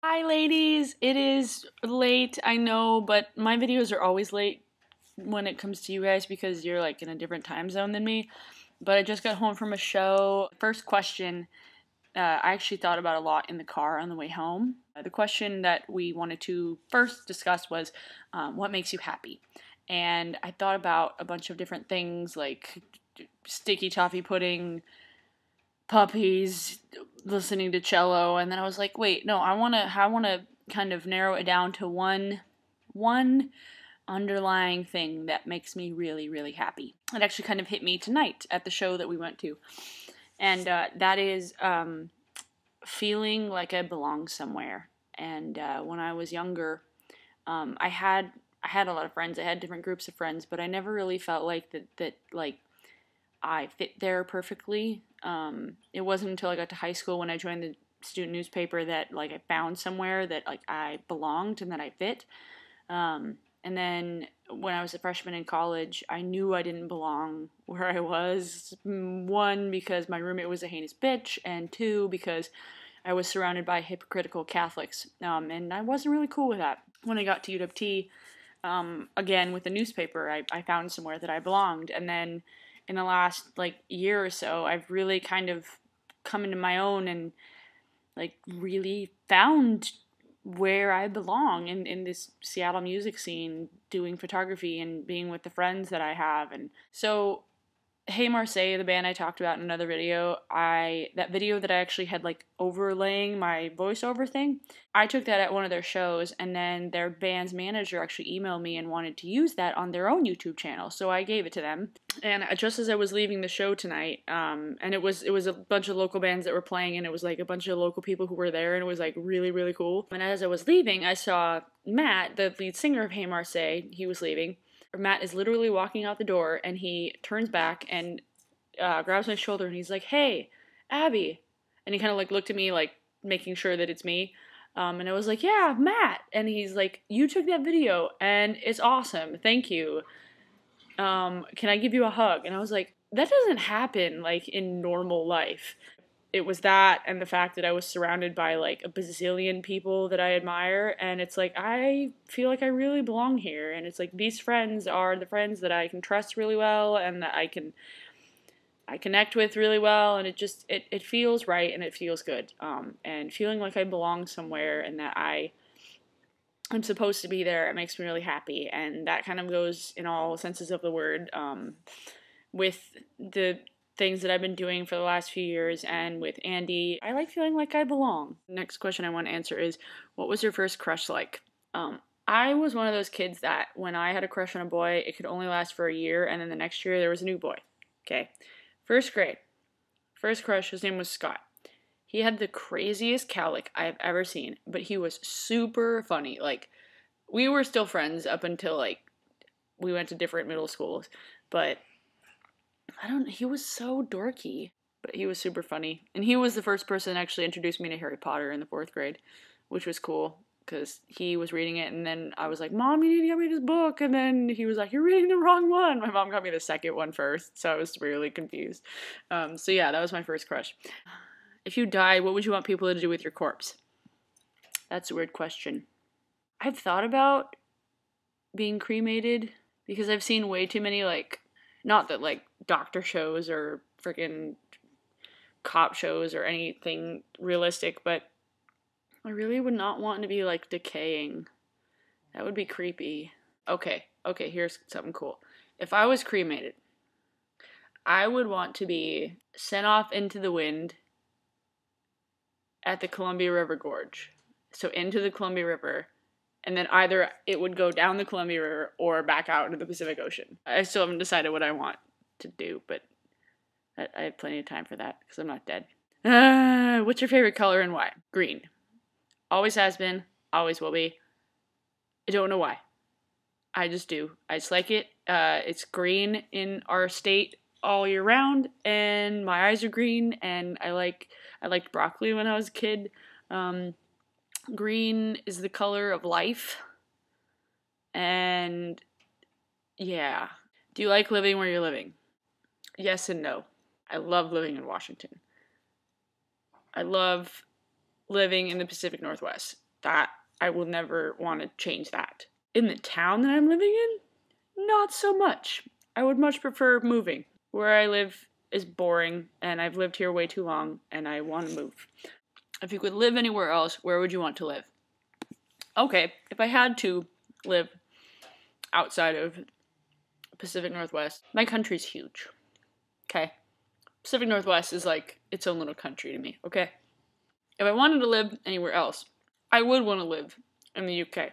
Hi ladies, it is late, I know, but my videos are always late when it comes to you guys because you're like in a different time zone than me. But I just got home from a show. First question I actually thought about a lot in the car on the way home. The question that we wanted to first discuss was what makes you happy? And I thought about a bunch of different things like sticky toffee pudding, puppies, listening to cello, and then I was like, wait, no, I wanna kind of narrow it down to one underlying thing that makes me really, really happy. It actually kind of hit me tonight at the show that we went to. And that is feeling like I belong somewhere. And when I was younger, I had a lot of friends. I had different groups of friends, but I never really felt like that like I fit there perfectly. It wasn't until I got to high school when I joined the student newspaper that like I found somewhere that like I belonged and that I fit. And then when I was a freshman in college, I knew I didn't belong where I was. One, because my roommate was a heinous bitch, and two, because I was surrounded by hypocritical Catholics. And I wasn't really cool with that. When I got to UWT, again with the newspaper, I found somewhere that I belonged. And then in the last like year or so, I've really kind of come into my own and like really found where I belong in this Seattle music scene, doing photography and being with the friends that I have. And so Hey Marseille, the band I talked about in another video, that video that I actually had like overlaying my voiceover thing, I took that at one of their shows, and then their band's manager actually emailed me and wanted to use that on their own YouTube channel, so I gave it to them. And just as I was leaving the show tonight, and it was a bunch of local bands that were playing, and it was like a bunch of local people who were there, and it was like really, really cool. And as I was leaving, I saw Matt, the lead singer of Hey Marseille, he was leaving. Matt is literally walking out the door, and he turns back and grabs my shoulder, and he's like, "Hey, Abby," and he kind of like looked at me, like making sure that it's me. And I was like, "Yeah, Matt," and he's like, "You took that video, and it's awesome. Thank you. Can I give you a hug?" And I was like, "That doesn't happen like in normal life." It was that and the fact that I was surrounded by like a bazillion people that I admire, and it's like I feel like I really belong here, and it's like these friends are the friends that I can trust really well and that I connect with really well, and it feels right and it feels good. And feeling like I belong somewhere and that I'm supposed to be there, it makes me really happy, and that kind of goes in all senses of the word with the things that I've been doing for the last few years, and with Andy, I like feeling like I belong. Next question I want to answer is, what was your first crush like? I was one of those kids that when I had a crush on a boy, it could only last for a year, and then the next year there was a new boy. Okay. First grade. First crush, his name was Scott. He had the craziest cowlick I have ever seen, but he was super funny. Like, we were still friends up until, like, we went to different middle schools, but he was so dorky, but he was super funny. And he was the first person that actually introduced me to Harry Potter in the 4th grade, which was cool because he was reading it, and then I was like, "Mom, you need to get me this book," and then he was like, "You're reading the wrong one." My mom got me the second one first, so I was really confused. So yeah, that was my first crush. If you died, what would you want people to do with your corpse? That's a weird question. I've thought about being cremated because I've seen way too many, like, not that like doctor shows or freaking cop shows or anything realistic, but I really would not want to be like decaying. That would be creepy. Okay, here's something cool. If I was cremated, I would want to be sent off into the wind at the Columbia River Gorge. So into the Columbia River, and then either it would go down the Columbia River or back out into the Pacific Ocean. I still haven't decided what I want to do, but I have plenty of time for that because I'm not dead. What's your favorite color and why? Green. Always has been, always will be. I don't know why. I just do. I just like it. It's green in our state all year round, and my eyes are green, and I liked broccoli when I was a kid. Green is the color of life, and yeah. Do you like living where you're living? Yes and no. I love living in Washington. I love living in the Pacific Northwest. that I will never want to change that. In the town that I'm living in, not so much. I would much prefer moving. Where I live is boring, and I've lived here way too long, and I want to move. If you could live anywhere else, where would you want to live? Okay, if I had to live outside of Pacific Northwest, my country's huge. Okay? Pacific Northwest is like its own little country to me, okay? If I wanted to live anywhere else, I would want to live in the UK.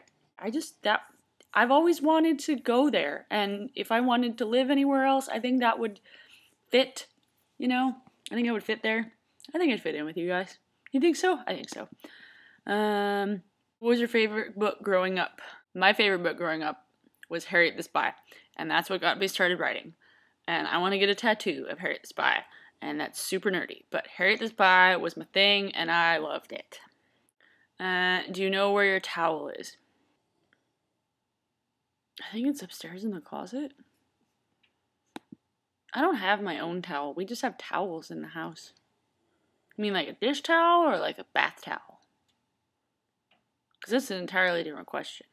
I've always wanted to go there, and if I wanted to live anywhere else, I think that would fit, you know? I think I would fit there. I think I'd fit in with you guys. You think so? I think so. What was your favorite book growing up? My favorite book growing up was Harriet the Spy, and that's what got me started writing. And I want to get a tattoo of Harriet the Spy, and that's super nerdy. But Harriet the Spy was my thing, and I loved it. Do you know where your towel is? I think it's upstairs in the closet. I don't have my own towel. We just have towels in the house. You mean like a dish towel or like a bath towel? Because that's an entirely different question.